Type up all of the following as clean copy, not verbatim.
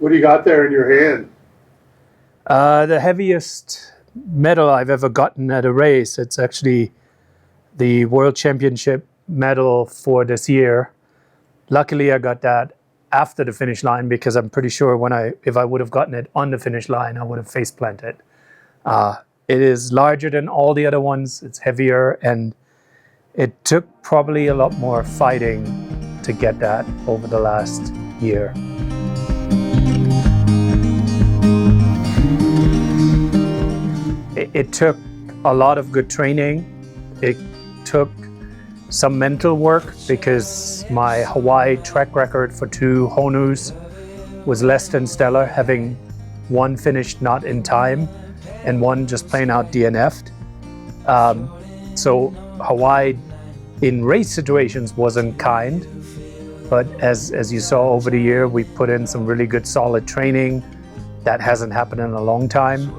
What do you got there in your hand? The heaviest medal I've ever gotten at a race. It's actually the World Championship medal for this year. Luckily, I got that after the finish line because I'm pretty sure if I would have gotten it on the finish line, I would have face planted. It is larger than all the other ones. It's heavier, and it took probably a lot more fighting to get that over the last year. It took a lot of good training. It took some mental work because my Hawaii track record for 2 Honus was less than stellar, having one finished not in time and one just plain out DNF'd. So Hawaii in race situations wasn't kind, but as you saw over the year, we put in some really good solid training. That hasn't happened in a long time.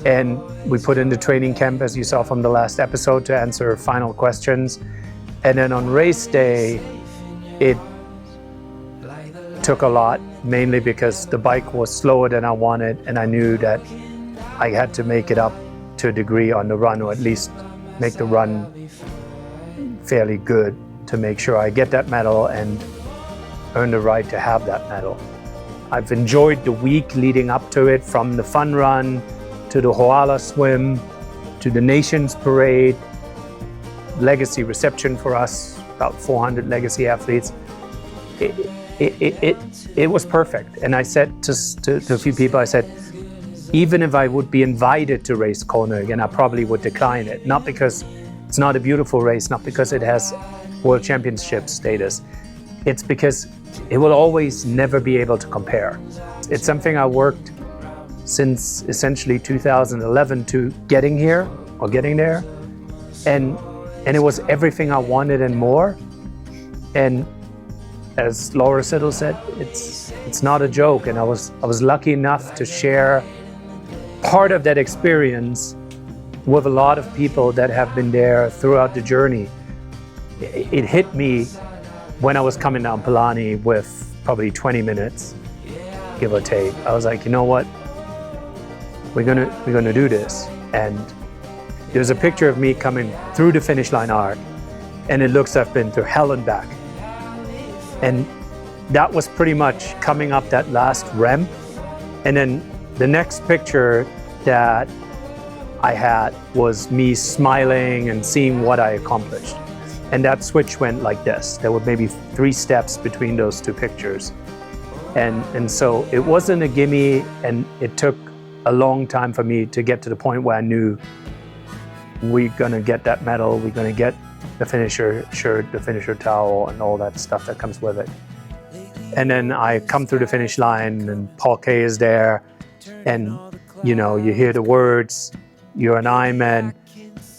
And we put in the training camp, as you saw from the last episode, to answer final questions. And then on race day, it took a lot, mainly because the bike was slower than I wanted, and I knew that I had to make it up to a degree on the run, or at least make the run fairly good to make sure I get that medal and earn the right to have that medal. I've enjoyed the week leading up to it, from the fun run to the Hoala swim, to the Nations Parade, legacy reception for us, about 400 legacy athletes. It was perfect. And I said to a few people, I said, even if I would be invited to race Kona again, I probably would decline it. Not because it's not a beautiful race, not because it has World Championship status. It's because it will always never be able to compare. It's something I worked since essentially 2011 to getting here or getting there, and it was everything I wanted and more. And as Laura Siddle said, it's not a joke. And I was lucky enough to share part of that experience with a lot of people that have been there throughout the journey. It hit me when I was coming down Palani with probably 20 minutes, give or take. I was like, you know what? We're gonna do this. And there's a picture of me coming through the finish line arc, and it looks like I've been through hell and back. And that was pretty much coming up that last ramp. And then the next picture that I had was me smiling and seeing what I accomplished. And that switch went like this. There were maybe 3 steps between those 2 pictures. And so it wasn't a gimme, and it took a long time for me to get to the point where I knew we're gonna get that medal, we're gonna get the finisher shirt, the finisher towel, and all that stuff that comes with it. And then I come through the finish line, and Paul Kay is there, and you know, you hear the words, "You're an Ironman."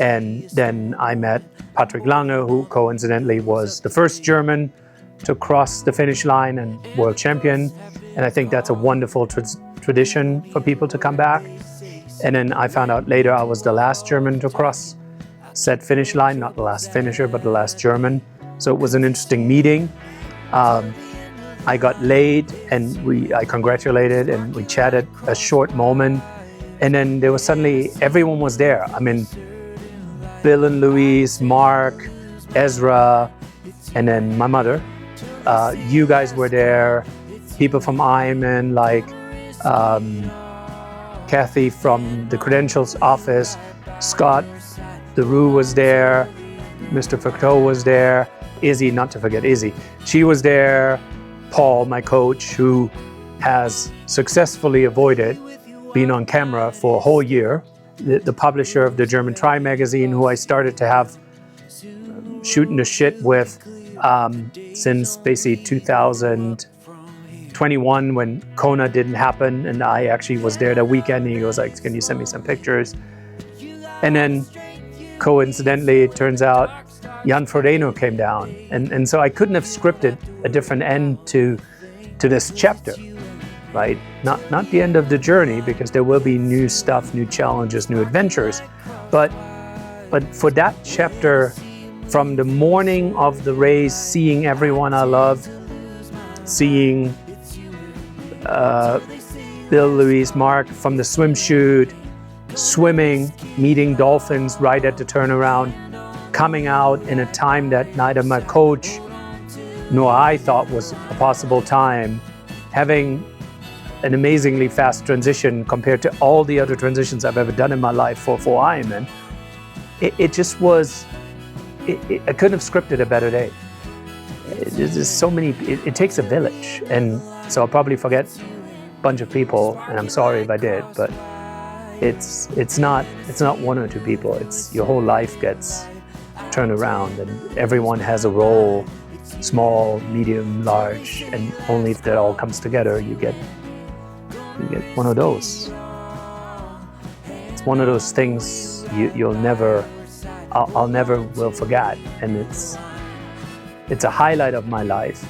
And then I met Patrick Lange, who coincidentally was the first German to cross the finish line and world champion. And I think that's a wonderful tradition for people to come back. And then I found out later I was the last German to cross said finish line, not the last finisher, but the last German. So it was an interesting meeting. I got laid, and I congratulated, and we chatted a short moment. And then there was suddenly, everyone was there. I mean, Bill and Louise, Mark, Ezra, and then my mother. You guys were there. People from Ironman, like Kathy from the credentials office, Scott DeRue was there, Mr. Foucault was there, Izzy, not to forget Izzy, she was there, Paul, my coach, who has successfully avoided being on camera for a whole year, the publisher of the German Tri magazine, who I started to have shooting the shit with since basically 2021 when Kona didn't happen, and I actually was there that weekend, and he was like, can you send me some pictures? And then coincidentally, it turns out Jan Frodeno came down, and so I couldn't have scripted a different end to this chapter, right? Not the end of the journey, because there will be new stuff, new challenges, new adventures, but for that chapter, from the morning of the race, seeing everyone I loved, seeing Bill, Louise, Mark from the swim chute, swimming, meeting dolphins right at the turnaround, coming out in a time that neither my coach nor I thought was a possible time, having an amazingly fast transition compared to all the other transitions I've ever done in my life for Ironman. It just was, I couldn't have scripted a better day. There's so many, it takes a village. And so I'll probably forget a bunch of people, and I'm sorry if I did, but it's not one or two people. It's your whole life gets turned around, and everyone has a role, small, medium, large, and only if that all comes together, you get one of those. It's one of those things I'll never will forget, and it's a highlight of my life.